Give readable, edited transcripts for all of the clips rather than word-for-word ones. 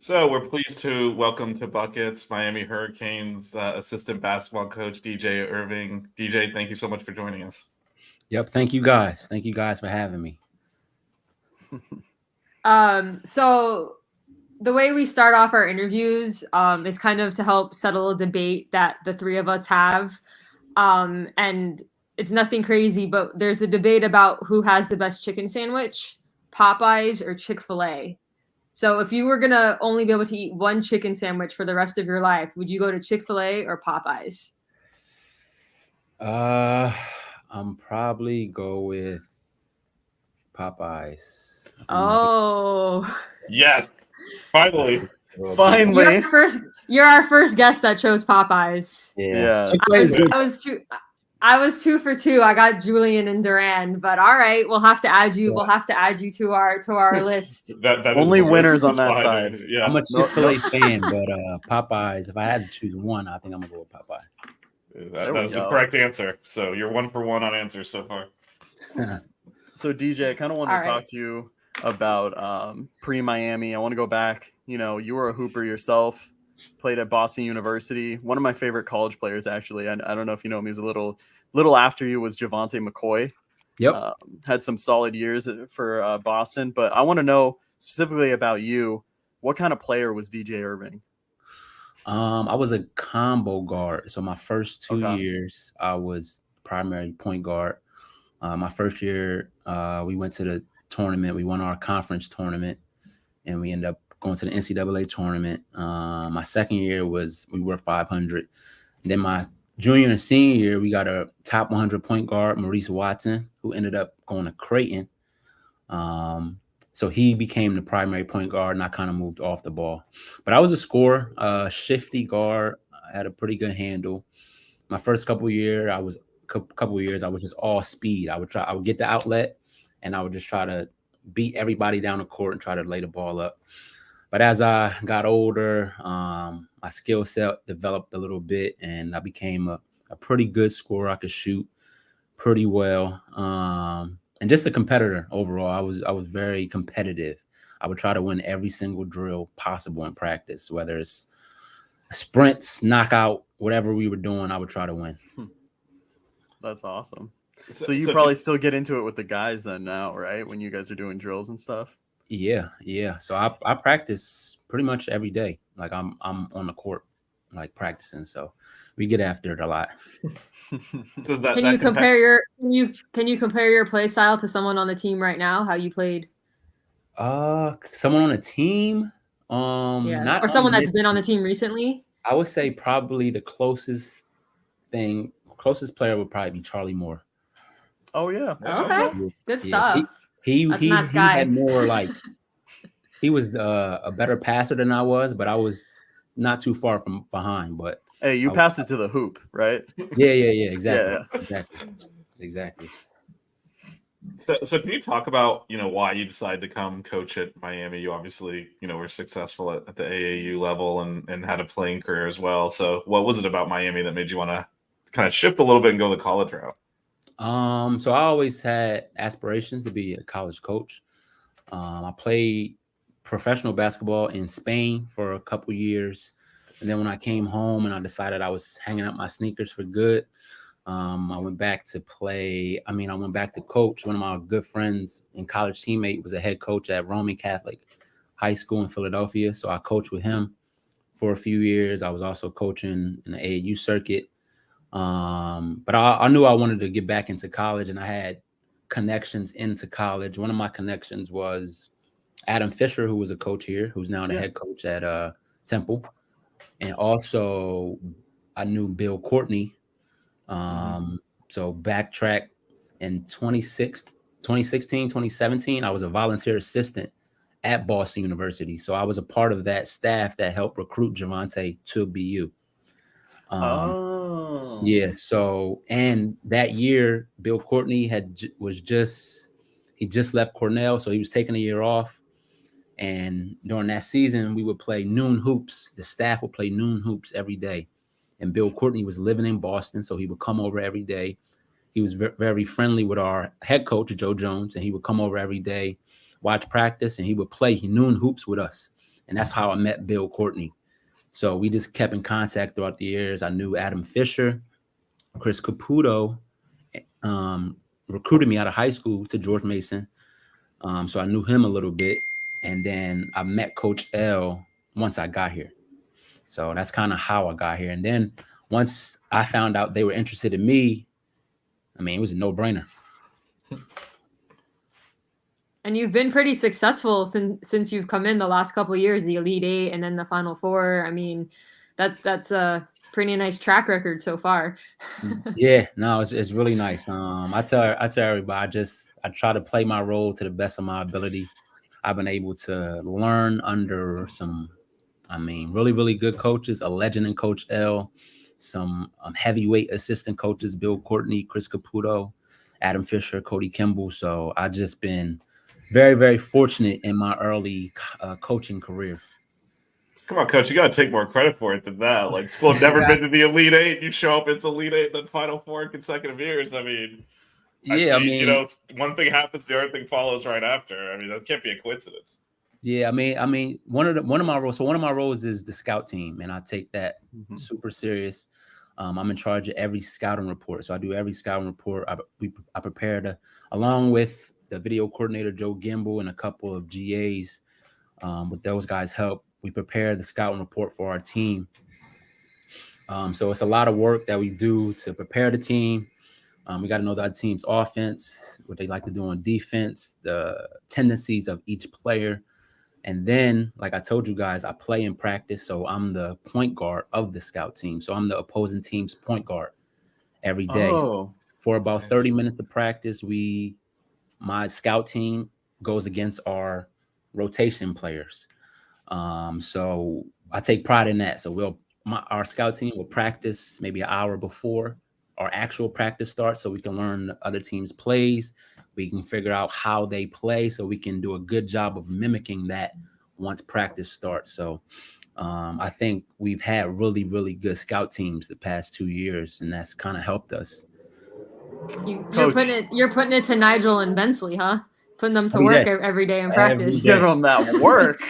So we're pleased to welcome to Buckets Miami Hurricanes assistant basketball coach DJ Irving. DJ, thank you so much for joining us. Yep. Thank you guys. Thank you guys for having me. So the way we start off our interviews is kind of to help settle a debate that the three of us have. And it's nothing crazy, but there's a debate about who has the best chicken sandwich, Popeyes or Chick-fil-A. So if you were going to only be able to eat one chicken sandwich for the rest of your life, would you go to Chick-fil-A or Popeyes? I'm probably go with Popeyes. Oh. Yes. Finally. You're our first guest that chose Popeyes. Yeah. I was 2 for 2. I got Julian and Duran, but all right, we'll have to add you. We'll have to add you to our list. that only winners on that side. Yeah. I'm a Chick-fil-A fan, but Popeyes. If I had to choose one, I think I'm gonna go with Popeyes. That's the correct answer. So you're 1 for 1 on answers so far. So DJ, I kind of wanted to talk to you about pre-Miami. I want to go back. You know, you were a hooper yourself. Played at Boston University. One of my favorite college players, actually. I don't know if you know him. He was a little after you, was Javante McCoy. Yep. Had some solid years for Boston. But I want to know specifically about you. What kind of player was DJ Irving? I was a combo guard. So my first 2 years, I was primary point guard. My first year, we went to the tournament. We won our conference tournament, and we ended up going to the NCAA tournament. My second year we were 500. And then my junior and senior year, we got a top 100 point guard, Maurice Watson, who ended up going to Creighton. So he became the primary point guard, and I kind of moved off the ball. But I was a scorer, shifty guard. I had a pretty good handle. My first couple of years, I was just all speed. I would get the outlet, and I would just try to beat everybody down the court and try to lay the ball up. But as I got older, my skill set developed a little bit, and I became a pretty good scorer. I could shoot pretty well, and just a competitor overall. I was very competitive. I would try to win every single drill possible in practice, whether it's sprints, knockout, whatever we were doing. I would try to win. That's awesome. So you probably still get into it with the guys then now, right? When you guys are doing drills and stuff. Yeah. So I practice pretty much every day. Like I'm on the court, like practicing. So we get after it a lot. So can you compare your play style to someone on the team right now? How you played? Someone on the team. Or someone that's been on the team recently. I would say probably the closest player would probably be Charlie Moore. Oh yeah. Okay. Good stuff. He had more like he was a better passer than I was, but I was not too far from behind. But hey, you passed it to the hoop, right? Yeah. Exactly. So can you talk about why you decided to come coach at Miami? You obviously were successful at the AAU level and had a playing career as well. So what was it about Miami that made you want to kind of shift a little bit and go the college route? So I always had aspirations to be a college coach. I played professional basketball in Spain for a couple years. And then when I came home and I decided I was hanging up my sneakers for good, I went back to coach. One of my good friends and college teammate was a head coach at Roman Catholic High School in Philadelphia. So I coached with him for a few years. I was also coaching in the AAU circuit. But I knew I wanted to get back into college, and I had connections into college. One of my connections was Adam Fisher, who was a coach here, who's now the head coach at Temple. And also I knew Bill Courtney. So backtrack in 2016, 2017, I was a volunteer assistant at Boston University. So I was a part of that staff that helped recruit Javante to BU. Yeah. So, and that year, Bill Courtney he just left Cornell. So he was taking a year off. And during that season, we would play noon hoops. The staff would play noon hoops every day. And Bill Courtney was living in Boston. So he would come over every day. He was very friendly with our head coach, Joe Jones. And he would come over every day, watch practice, and he would play noon hoops with us. And that's how I met Bill Courtney. So we just kept in contact throughout the years. I knew Adam Fisher, Chris Caputo recruited me out of high school to George Mason. So I knew him a little bit. And then I met Coach L once I got here. So that's kind of how I got here. And then once I found out they were interested in me, I mean, it was a no-brainer. And you've been pretty successful since you've come in the last couple of years, the Elite Eight and then the Final Four. I mean, that's a pretty nice track record so far. Yeah, no, it's really nice. I tell everybody, I try to play my role to the best of my ability. I've been able to learn under some, really, really good coaches, a legend in Coach L, some heavyweight assistant coaches, Bill Courtney, Chris Caputo, Adam Fisher, Cody Kimball. So I've just been very, very fortunate in my early coaching career. Come on, Coach, you got to take more credit for it than that. Like, school have never been to the Elite Eight. You show up, it's Elite Eight, then Final Four in consecutive years. I mean, one thing happens, the other thing follows right after. I mean, that can't be a coincidence. Yeah, I mean, one of my roles. So one of my roles is the scout team, and I take that super serious. I'm in charge of every scouting report, so I do every scouting report. I prepare along with the video coordinator Joe Gimble and a couple of GAs. With those guys' help, we prepare the scouting report for our team. So it's a lot of work that we do to prepare the team. We got to know the other team's offense, what they like to do on defense, the tendencies of each player. And then, like I told you guys, I play in practice. So I'm the point guard of the scout team. So I'm the opposing team's point guard every day. For about 30 minutes of practice, my scout team goes against our rotation players. So I take pride in that. So our scout team will practice maybe an hour before our actual practice starts, so we can learn the other team's plays. We can figure out how they play, so we can do a good job of mimicking that once practice starts. So I think we've had really, really good scout teams the past 2 years, and that's kind of helped us. You're putting it to Nigel and Bensley, huh? Putting them to work every day in practice. Give them that work.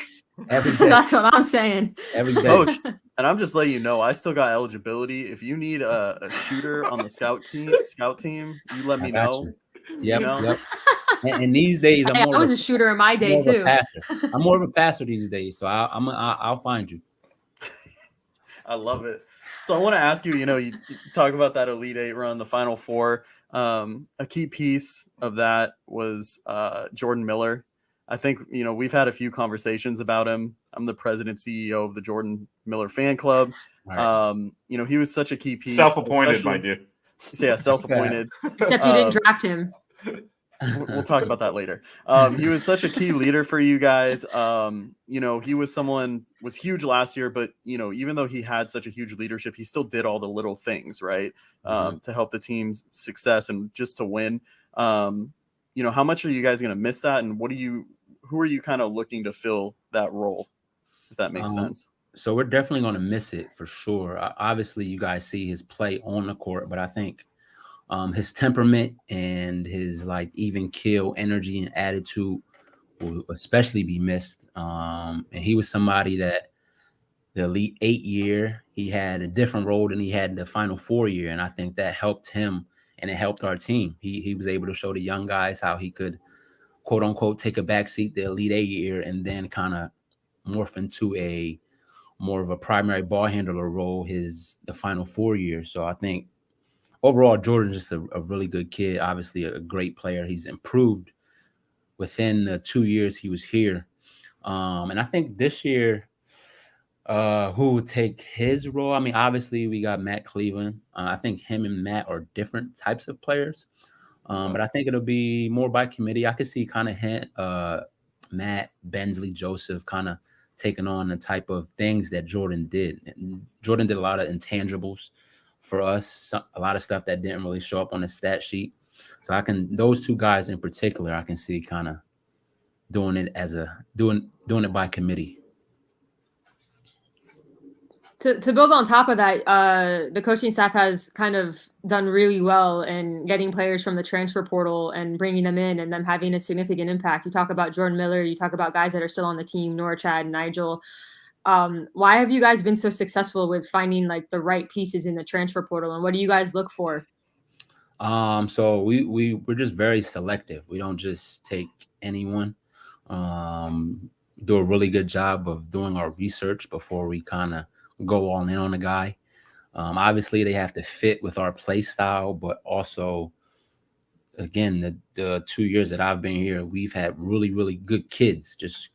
Every day. That's what I'm saying. Every day. Coach, and I'm just letting you know, I still got eligibility. If you need a shooter on the scout team, you let me know. Yep. And these days, I was a shooter in my day too. I'm more of a passer these days, so I'll find you. I love it. So I want to ask you, you talk about that Elite Eight run, the Final Four. A key piece of that was Jordan Miller. I think, we've had a few conversations about him. I'm the president CEO of the Jordan Miller fan club. Right. He was such a key piece. Self-appointed, mind you. Yeah, self-appointed. Except you didn't draft him. We'll talk about that later. He was such a key leader for you guys. He was huge last year, but, even though he had such a huge leadership, he still did all the little things, right? To help the team's success and just to win. How much are you guys going to miss that? And who are you kind of looking to fill that role, if that makes sense? So we're definitely going to miss it for sure. Obviously, you guys see his play on the court, but I think his temperament and his even keel energy and attitude will especially be missed. And he was somebody that the Elite 8 year, he had a different role than he had in the Final 4 year. And I think that helped him and it helped our team. He was able to show the young guys how he could, quote unquote, take a backseat the Elite 8 year and then kind of morph into a more of a primary ball handler role the Final 4 year. So I think overall, Jordan's just a really good kid, obviously a great player. He's improved within the 2 years he was here. And I think this year, who would take his role? I mean, obviously we got Matt Cleveland. I think him and Matt are different types of players. But I think it'll be more by committee. I could see kind of Matt, Bensley, Joseph kind of taking on the type of things that Jordan did. And Jordan did a lot of intangibles for us, a lot of stuff that didn't really show up on the stat sheet. So those two guys in particular, I can see kind of doing it by committee. To build on top of that, the coaching staff has kind of done really well in getting players from the transfer portal and bringing them in and them having a significant impact. You talk about Jordan Miller, you talk about guys that are still on the team, Nora, Chad, Nigel. Why have you guys been so successful with finding like the right pieces in the transfer portal, and what do you guys look for? So we're just very selective. We don't just take anyone. Do a really good job of doing our research before we kind of go all in on a guy. Obviously, they have to fit with our play style, but also, again, the 2 years that I've been here, we've had really, really good kids. Just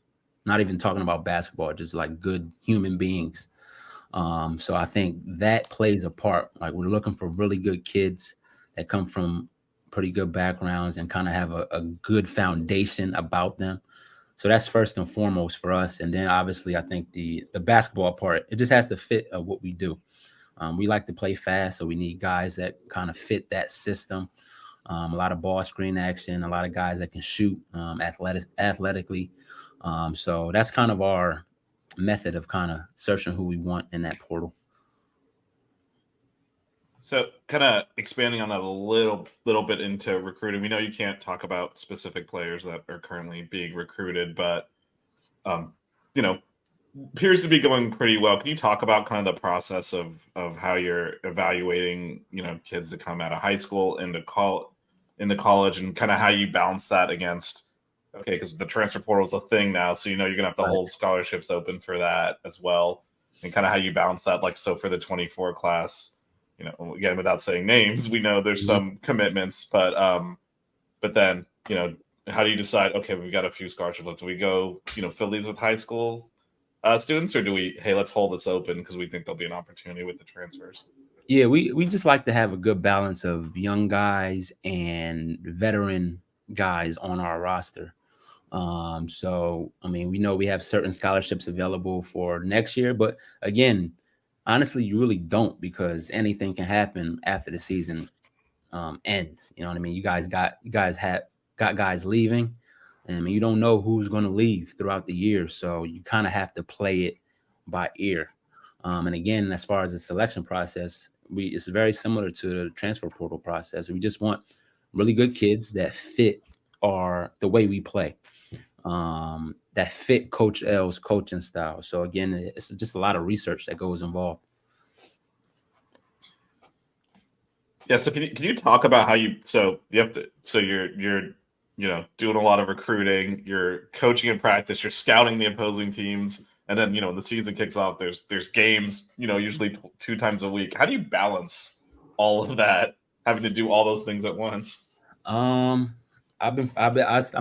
not even talking about basketball, just like good human beings. So I think that plays a part. Like we're looking for really good kids that come from pretty good backgrounds and kind of have a good foundation about them. So that's first and foremost for us. And then obviously I think the basketball part, it just has to fit what we do. We like to play fast, so we need guys that kind of fit that system. A lot of ball screen action, a lot of guys that can shoot athletically. So that's kind of our method of kind of searching who we want in that portal. So kind of expanding on that a little bit into recruiting. We know you can't talk about specific players that are currently being recruited, but appears to be going pretty well. Can you talk about kind of the process of how you're evaluating, kids that come out of high school into college and kind of how you balance that against, okay, because the transfer portal is a thing now, so you're gonna have to hold scholarships open for that as well, and kind of how you balance that. Like, so for the 24 class, again, without saying names, we know there's some commitments, but then, how do you decide, okay, we've got a few scholarships, do we go, fill these with high school students, or do we, hey, let's hold this open because we think there'll be an opportunity with the transfers? Yeah, we just like to have a good balance of young guys and veteran guys on our roster. So, I mean, we know we have certain scholarships available for next year, but again, honestly, you really don't, because anything can happen after the season ends. You know what I mean? You guys got guys leaving, and I mean, you don't know who's going to leave throughout the year, so you kind of have to play it by ear. And again, as far as the selection process, it's very similar to the transfer portal process. We just want really good kids that fit the way we play, that fit Coach L's coaching style. So again, it's just a lot of research that goes involved. Yeah. So can you talk about how you're doing a lot of recruiting, you're coaching in practice, you're scouting the opposing teams, and then when the season kicks off, there's games, usually 2 times a week. How do you balance all of that, having to do all those things at once? I'm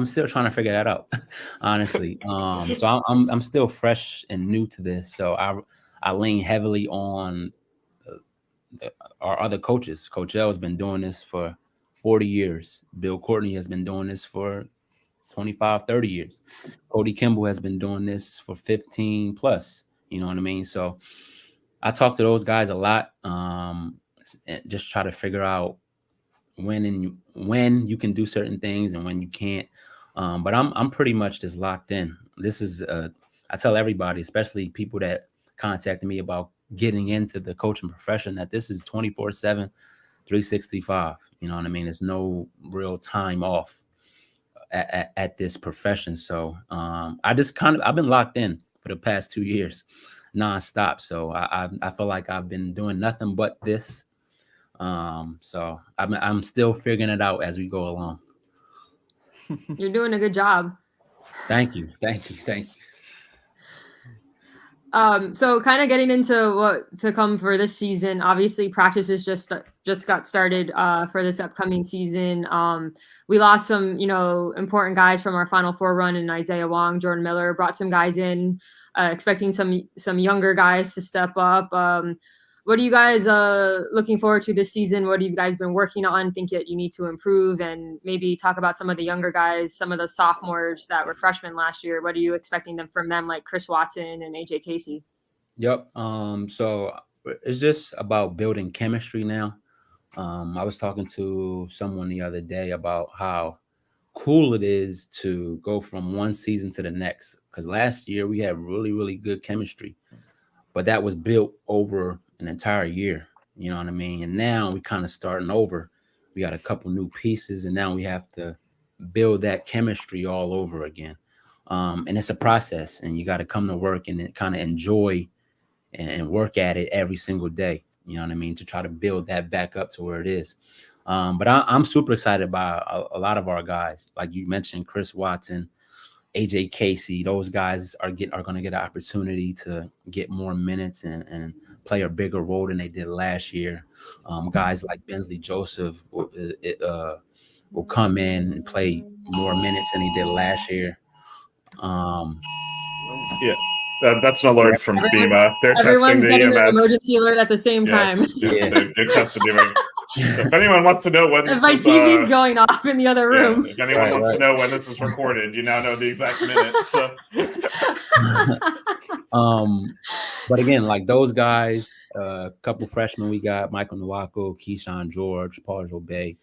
still trying to figure that out, honestly. So I'm still fresh and new to this. So I lean heavily on our other coaches. Coach L has been doing this for 40 years. Bill Courtney has been doing this for 25, 30 years. Cody Kimball has been doing this for 15 plus. You know what I mean? So I talk to those guys a lot, and just try to figure out when you can do certain things and when you can't. But I'm pretty much just locked in. This is I tell everybody, especially people that contacted me about getting into the coaching profession, that this is 24/7, 365. You know what I mean? There's no real time off at this profession. So I've been locked in for the past 2 years, nonstop. So I feel like I've been doing nothing but this. So I'm still figuring it out as we go along. You're doing a good job. Thank you. So kind of getting into what to come for this season. Obviously, practices just got started for this upcoming season. We lost some, important guys from our Final Four run in Isaiah Wong, Jordan Miller. Brought some guys in, expecting some younger guys to step up. What are you guys looking forward to this season? What have you guys been working on? Think that you need to improve, and maybe talk about some of the younger guys, some of the sophomores that were freshmen last year. What are you expecting from them, like Chris Watson and AJ Casey? Yep. So it's just about building chemistry now. I was talking to someone the other day about how cool it is to go from one season to the next, because last year we had really, really good chemistry. but that was built over an entire year. You know what I mean? And now we kind of starting over. We got a couple new pieces, and now we have to build that chemistry all over again. And it's a process, and you got to come to work and kind of enjoy and work at it every single day. You know what I mean? To try to build that back up to where it is. But I'm super excited by a lot of our guys, like you mentioned, Chris Watson, AJ Casey. Those guys are going to get an opportunity to get more minutes and play a bigger role than they did last year. Guys like Bensley Joseph will come in and play more minutes than he did last year. Yeah. That's an alert from FEMA. They're everyone's testing the getting EMS. an emergency alert at the same time. Yes, they're testing the emergency. So if anyone wants to know when if my TV's going off in the other room, if anyone wants to know when this was recorded, you now know the exact minute. So, but again, like those guys, a couple freshmen we got, Michael Nwako, Keyshawn George, Paul Jobay,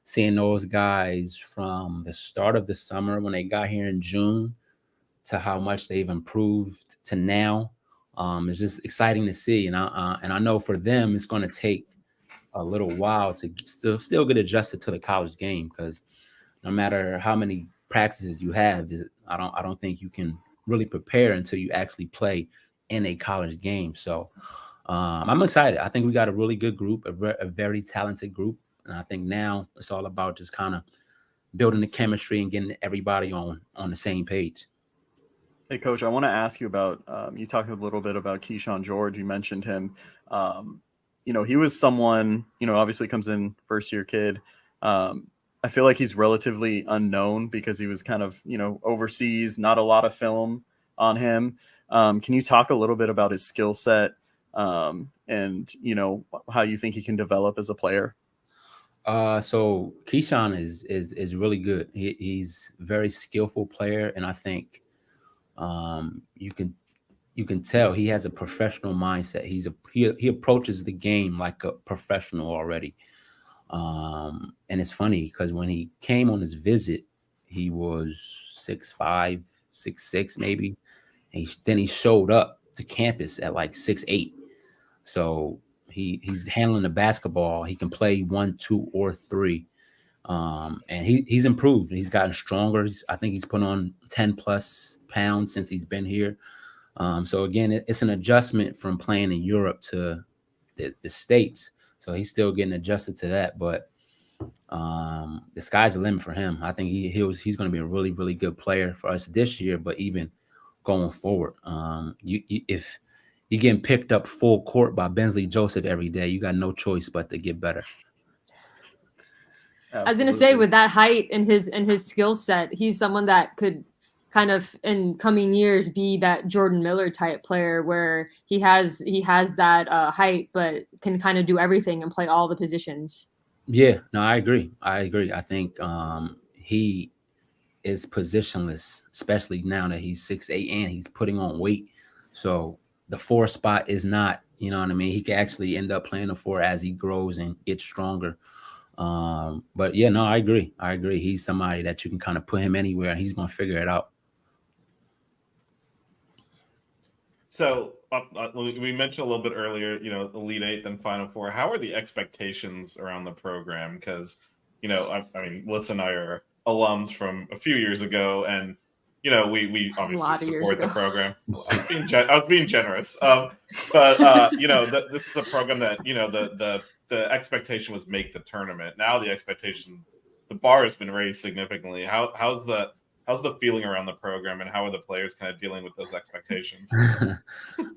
seeing those guys from the start of the summer when they got here in June to how much they've improved to now, it's just exciting to see. And I know for them, it's going to take a little while to still get adjusted to the college game, because no matter how many practices you have, I don't think you can really prepare until you actually play in a college game. So I'm excited. I think we got a really good group, a very talented group, and I think now it's all about just kind of building the chemistry and getting everybody on the same page. Hey, Coach, I want to ask you about, you talked a little bit about Keyshawn George. You mentioned him. He was someone, obviously comes in first-year kid. I feel like he's relatively unknown because he was kind of, overseas, not a lot of film on him. Can you talk a little bit about his skill set and, how you think he can develop as a player? So Keyshawn is really good. He's a very skillful player, and I think you can tell he has a professional mindset. He approaches the game like a professional already. And it's funny because when he came on his visit, he was 6'5", 6'6", maybe. And then he showed up to campus at like 6'8". So he's handling the basketball. He can play 1, 2, or 3. And he's improved. He's gotten stronger. I think he's put on 10 plus pounds since he's been here. So again, it's an adjustment from playing in Europe to the States. So he's still getting adjusted to that. But the sky's the limit for him. I think he's going to be a really, really good player for us this year, but even going forward. If you're getting picked up full court by Bensley Joseph every day, you got no choice but to get better. Absolutely. I was going to say, with that height and his skill set, he's someone that could kind of in coming years be that Jordan Miller type player where he has that height, but can kind of do everything and play all the positions. Yeah, no, I agree. I think he is positionless, especially now that he's 6'8" and he's putting on weight. So the 4 spot is not, you know what I mean? He can actually end up playing the 4 as he grows and gets stronger. But yeah, no, I agree. He's somebody that you can kind of put him anywhere and he's going to figure it out. So we mentioned a little bit earlier, Elite 8, then Final 4. How are the expectations around the program? Because, I mean, Melissa and I are alums from a few years ago, and, we obviously support the program. I was being generous. But this is a program that, the expectation was make the tournament. Now the expectation, the bar has been raised significantly. How's the feeling around the program, and how are the players kind of dealing with those expectations?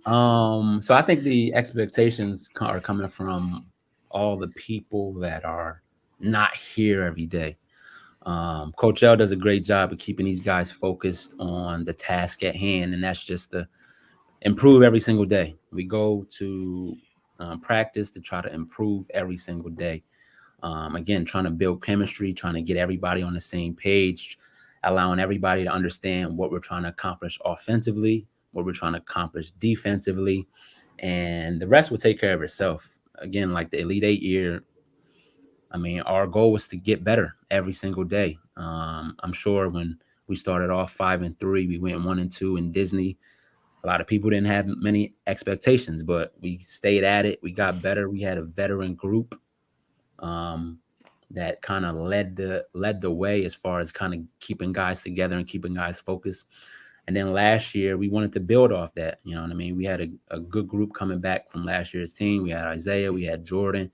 So I think the expectations are coming from all the people that are not here every day. Coach L does a great job of keeping these guys focused on the task at hand, and that's just to improve every single day. We go to practice to try to improve every single day. Again, trying to build chemistry, trying to get everybody on the same page, allowing everybody to understand what we're trying to accomplish offensively, what we're trying to accomplish defensively, and the rest will take care of itself. Again, like the Elite 8 year, I mean, our goal was to get better every single day. I'm sure when we started off 5-3, we went 1-2 in Disney. A lot of people didn't have many expectations, but we stayed at it. We got better. We had a veteran group that kind of led the way as far as kind of keeping guys together and keeping guys focused. And then last year we wanted to build off that. You know what I mean? We had a good group coming back from last year's team. We had Isaiah, we had Jordan,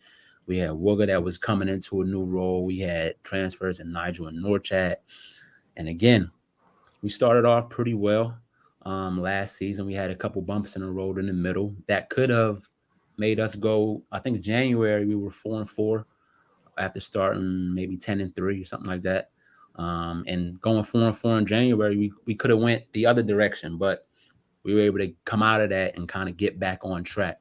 we had Wooga that was coming into a new role. We had transfers in Nigel and Norchat. And again, we started off pretty well. Last season, we had a couple bumps in the road in the middle that could have made us go. I think January we were 4-4 after starting maybe 10-3 or something like that. And going 4-4 in January, we could have went the other direction, but we were able to come out of that and kind of get back on track.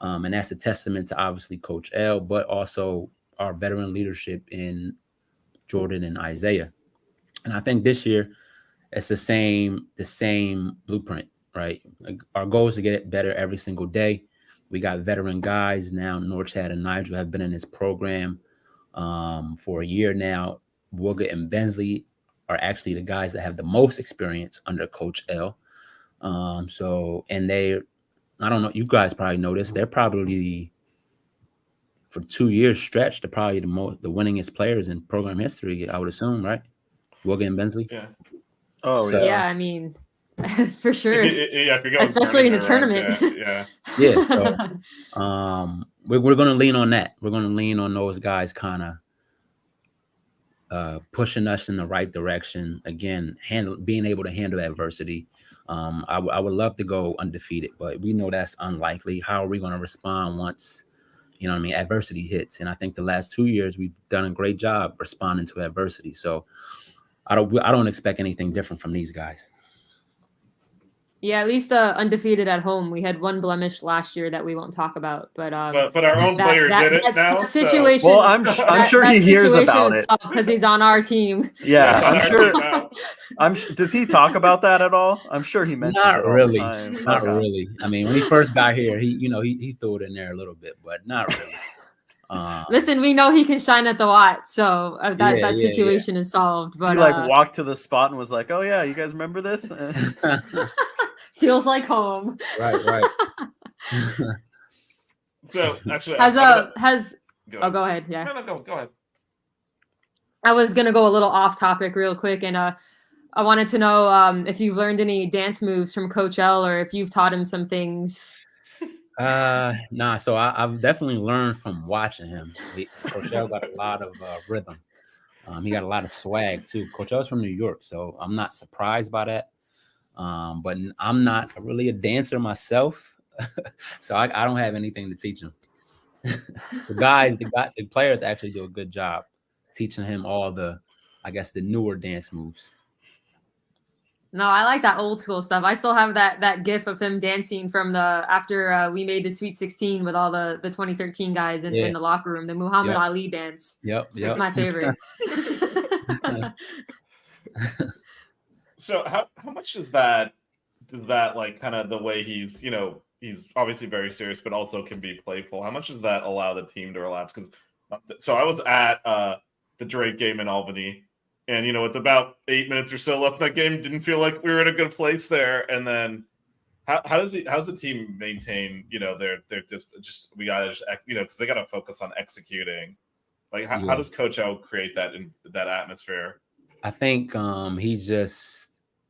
And that's a testament to obviously Coach L, but also our veteran leadership in Jordan and Isaiah. And I think this year it's the same blueprint, right? Like our goal is to get it better every single day. We got veteran guys now. Norchat and Nigel have been in this program for a year now. Wooga and Bensley are actually the guys that have the most experience under Coach L. And I don't know, you guys probably know this. They're probably, for 2 years stretch, they're probably the winningest players in program history, I would assume, right? Wooga and Bensley. Yeah. Oh, So, yeah. I mean, for sure. Yeah, if you're going especially in the tournament. Yeah. So we're going to lean on that. We're going to lean on those guys kind of pushing us in the right direction. Again, being able to handle adversity. I would love to go undefeated, but we know that's unlikely. How are we going to respond once, adversity hits? And I think the last 2 years we've done a great job responding to adversity. So I don't expect anything different from these guys. Yeah, at least undefeated at home. We had one blemish last year that we won't talk about, but our own player did it now. Situation. Well, I'm sure he hears about it because he's on our team. Yeah, I'm sure. Does he talk about that at all? I'm sure he mentions it all the time. Not really. I mean, when he first got here, he threw it in there a little bit, but not really. Listen, we know he can shine at the Watt, so that situation is solved. But he walked to the spot and was like, "Oh yeah, you guys remember this?" Feels like home. Right. So actually, go ahead. Yeah. No, go ahead. I was gonna go a little off topic real quick, and I wanted to know if you've learned any dance moves from Coach L, or if you've taught him some things. Nah. So I've definitely learned from watching him. Coach L got a lot of rhythm. He got a lot of swag too. Coach L's from New York, so I'm not surprised by that. But I'm not really a dancer myself, so I don't have anything to teach him. The players actually do a good job teaching him all the newer dance moves. No, I like that old school stuff. I still have that gif of him dancing from after we made the Sweet 16 with all the 2013 guys in the locker room, the Muhammad Ali dance. Yep. It's my favorite. So how much does that like kind of the way he's obviously very serious, but also can be playful? How much does that allow the team to relax? Because so I was at the Drake game in Albany. And, with about 8 minutes or so left in that game, didn't feel like we were in a good place there. And then how's the team maintain, their just we got to because they got to focus on executing. Like, how does Coach O create that atmosphere? I think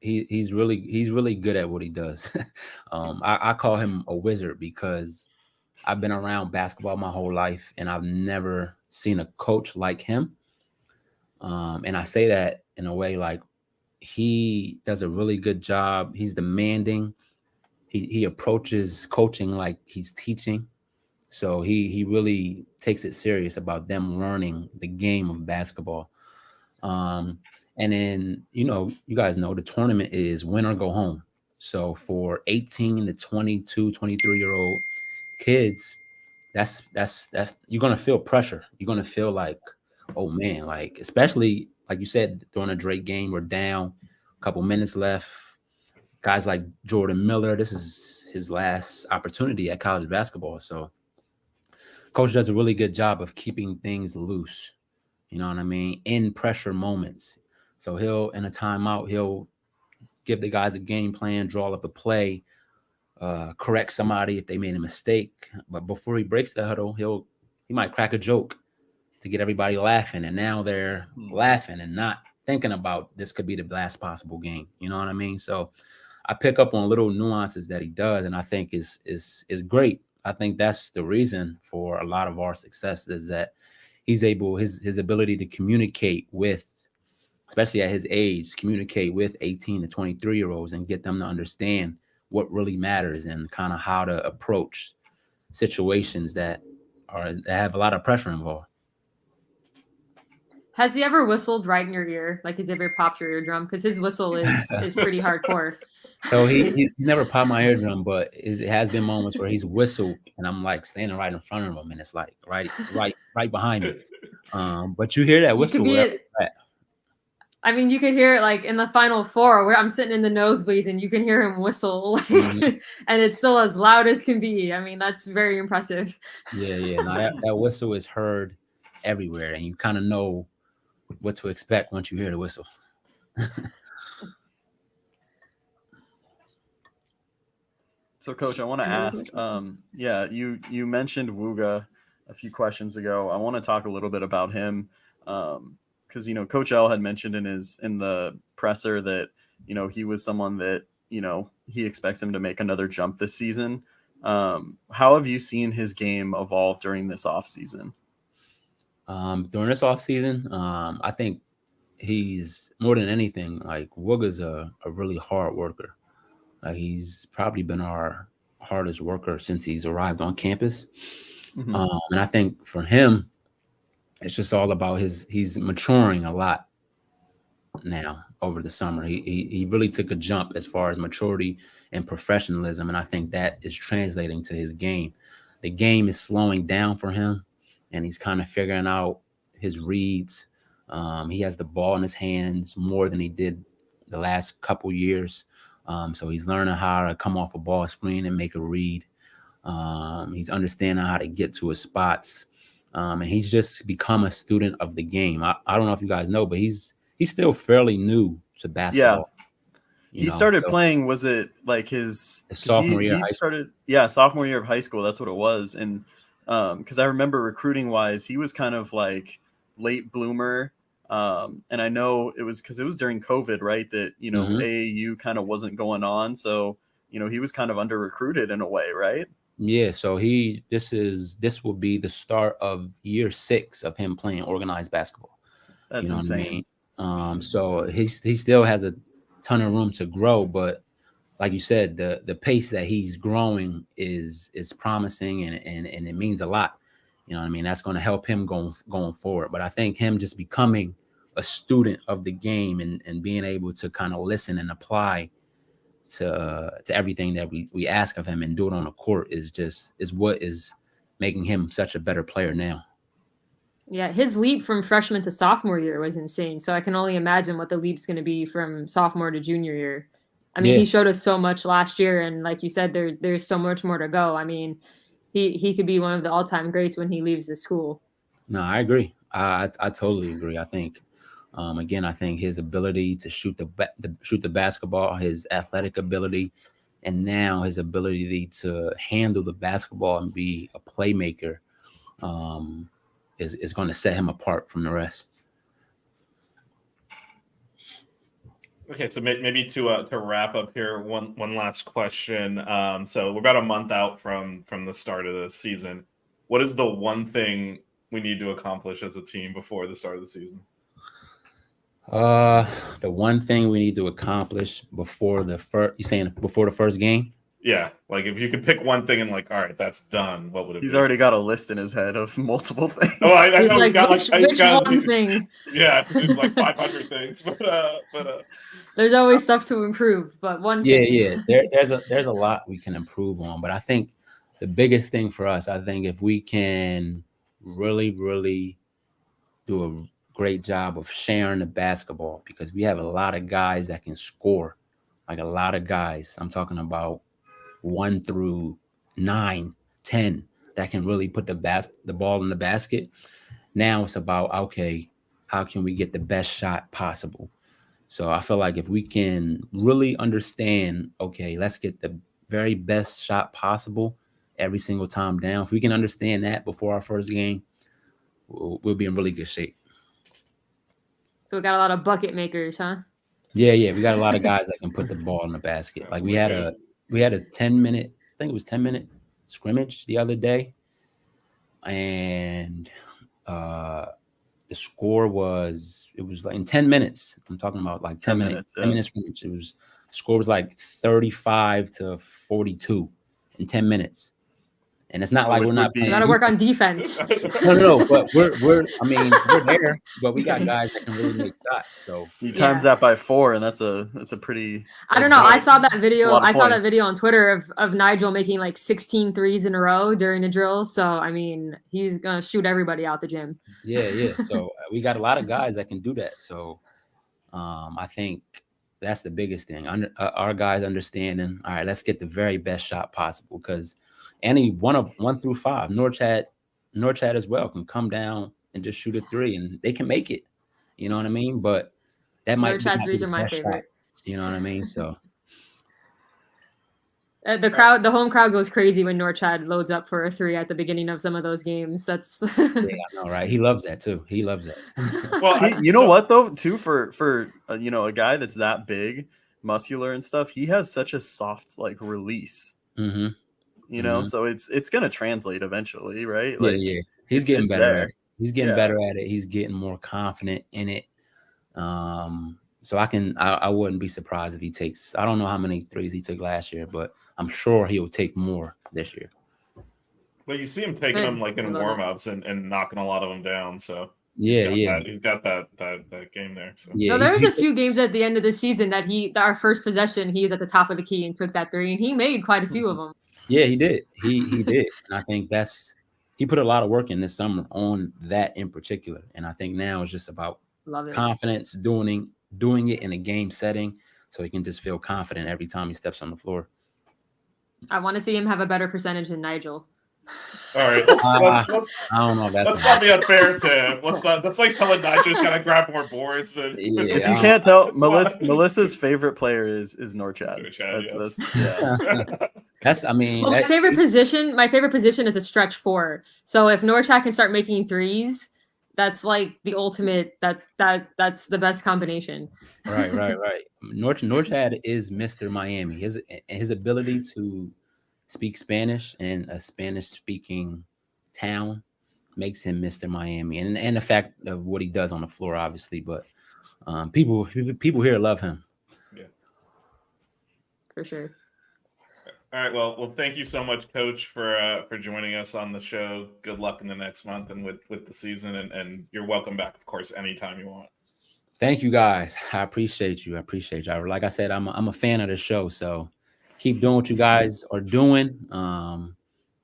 he's really good at what he does. I call him a wizard because I've been around basketball my whole life, and I've never seen a coach like him. And I say that in a way like he does a really good job. He's demanding. He approaches coaching like he's teaching. So he really takes it serious about them learning the game of basketball. And then, you guys know the tournament is win or go home. So for 18 to 22, 23-year-old kids, that's you're going to feel pressure. You're going to feel like, oh man, like, especially like you said, during a Drake game, we're down, a couple minutes left. Guys like Jordan Miller, this is his last opportunity at college basketball. So coach does a really good job of keeping things loose, you know what I mean, in pressure moments. So in a timeout, he'll give the guys a game plan, draw up a play, correct somebody if they made a mistake. But before he breaks the huddle, he might crack a joke to get everybody laughing. And now they're laughing and not thinking about this could be the last possible game. You know what I mean? So I pick up on little nuances that he does, and I think is great. I think that's the reason for a lot of our success is that he's able, his ability to communicate with, especially at his age, communicate with 18 to 23-year-olds and get them to understand what really matters and kind of how to approach situations that have a lot of pressure involved. Has he ever whistled right in your ear? Like, has he ever popped your eardrum? Because his whistle is pretty hardcore. So he's never popped my eardrum, but it has been moments where he's whistled and I'm like standing right in front of him and it's like right behind me. But you hear that whistle. I mean, you could hear it like in the Final Four where I'm sitting in the nosebleeds and you can hear him whistle, like, and it's still as loud as can be. I mean, that's very impressive. Yeah. No, that whistle is heard everywhere, and you kind of know what to expect once you hear the whistle. So, Coach, I want to ask, you mentioned Wooga a few questions ago. I want to talk a little bit about him because, Coach L had mentioned in the presser that, he was someone that, he expects him to make another jump this season. How have you seen his game evolve during this offseason? During this offseason, I think he's more than anything, like Wooga's a really hard worker. He's probably been our hardest worker since he's arrived on campus. Mm-hmm. And I think for him, it's just all about he's maturing a lot now over the summer. He really took a jump as far as maturity and professionalism. And I think that is translating to his game. The game is slowing down for him and he's kind of figuring out his reads. He has the ball in his hands more than he did the last couple years. So he's learning how to come off a ball screen and make a read. He's understanding how to get to his spots. And he's just become a student of the game. I don't know if you guys know, but he's still fairly new to basketball. Yeah. He started playing, was it like his sophomore year? Sophomore year of high school. That's what it was. And because I remember recruiting wise, he was kind of like late bloomer. And I know it was because it was during COVID, right? That, AAU kind of wasn't going on. So, he was kind of under recruited in a way, right? Yeah. So this will be the start of year 6 of him playing organized basketball. That's insane. I mean? So he still has a ton of room to grow, but like you said, the pace that he's growing is promising and it means a lot. You know what I mean? That's going to help him going forward. But I think him just becoming a student of the game and being able to kind of listen and apply to everything that we ask of him and do it on the court is what is making him such a better player now. Yeah, his leap from freshman to sophomore year was insane. So I can only imagine what the leap's going to be from sophomore to junior year. I mean, He showed us so much last year, and like you said, there's so much more to go. I mean, he could be one of the all-time greats when he leaves the school. No, I agree. I totally agree. I think, again, I think his ability to shoot the basketball, his athletic ability, and now his ability to handle the basketball and be a playmaker is going to set him apart from the rest. Okay, so maybe to wrap up here, one last question. So we're about a month out from the start of the season. What is the one thing we need to accomplish as a team before the start of the season? The one thing we need to accomplish before the first game? Yeah, like if you could pick one thing and like, all right, that's done. What would it be? He's already got a list in his head of multiple things. Oh, I know he's got which one thing? Yeah, there's like 500 things, but there's always stuff to improve. But one thing. Yeah. There's a lot we can improve on, but I think the biggest thing for us, I think, if we can really, really do a great job of sharing the basketball, because we have a lot of guys that can score, like a lot of guys. I'm talking about 1 through 9, 10 that can really put the ball in the basket. Now it's about, okay, how can we get the best shot possible? So I feel like if we can really understand, okay, let's get the very best shot possible every single time down. If we can understand that before our first game, we'll be in really good shape. So we got a lot of bucket makers, huh? Yeah. We got a lot of guys that can put the ball in the basket. Like we had a 10-minute, I think it was 10-minute scrimmage the other day, and the score was like in 10 minutes. I'm talking about like 10 minutes. 10 minutes scrimmage. The score was like 35-42 in 10 minutes. And it's not like we're not playing. We got to work on defense. No. But we're there, but we got guys that can really make shots. So you times that by 4, and that's a pretty. I don't know. I saw that video. I saw that video on Twitter of Nigel making like 16 threes in a row during the drill. So I mean, he's gonna shoot everybody out the gym. Yeah. So we got a lot of guys that can do that. So I think that's the biggest thing. Our guys understanding. All right, let's get the very best shot possible, because any 1 through 5, Norchad as well can come down and just shoot a 3, and they can make it. You know what I mean? But that might Norchad threes are my favorite. Shot, you know what I mean? So the home crowd goes crazy when Norchad loads up for a 3 at the beginning of some of those games. That's yeah, I know, right? He loves that too. He loves that. Well, you know what though, too, for a guy that's that big, muscular and stuff, he has such a soft like release. Mm-hmm. You know, so it's gonna translate eventually, right? Like, yeah. He's getting better at it. He's getting better at it. He's getting more confident in it. So I wouldn't be surprised if he takes. I don't know how many threes he took last year, but I'm sure he will take more this year. Well, you see him taking them like in warm-ups and knocking a lot of them down. So he's got that game there. So. Yeah, there was a few games at the end of the season that our first possession, he was at the top of the key and took that 3, and he made quite a few of them. Yeah, he did. He did. And I think he put a lot of work in this summer on that in particular. And I think now it's just about confidence, doing it in a game setting, so he can just feel confident every time he steps on the floor. I want to see him have a better percentage than Nigel. All right, let's I don't know. Let's not be unfair to him. That's like telling Nigel's got to grab more boards than. Yeah, if you can't tell, Melissa's favorite player is Norchad. My favorite position is a stretch 4. So if Norchad can start making 3s, that's like the ultimate. That's the best combination. Right. Norchad is Mr. Miami. His ability to speak Spanish in a Spanish-speaking town makes him Mr. Miami, and the fact of what he does on the floor, obviously. But people here love him. Yeah, for sure. All right. Well, thank you so much, Coach, for joining us on the show. Good luck in the next month and with the season, and you're welcome back, of course, anytime you want. Thank you, guys. I appreciate you. Like I said, I'm a fan of the show, so keep doing what you guys are doing.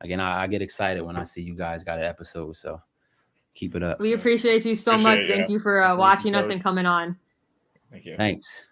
Again, I get excited when I see you guys got an episode, so keep it up. We appreciate you so much. Thank you for watching us and coming on. Thank you. Thanks.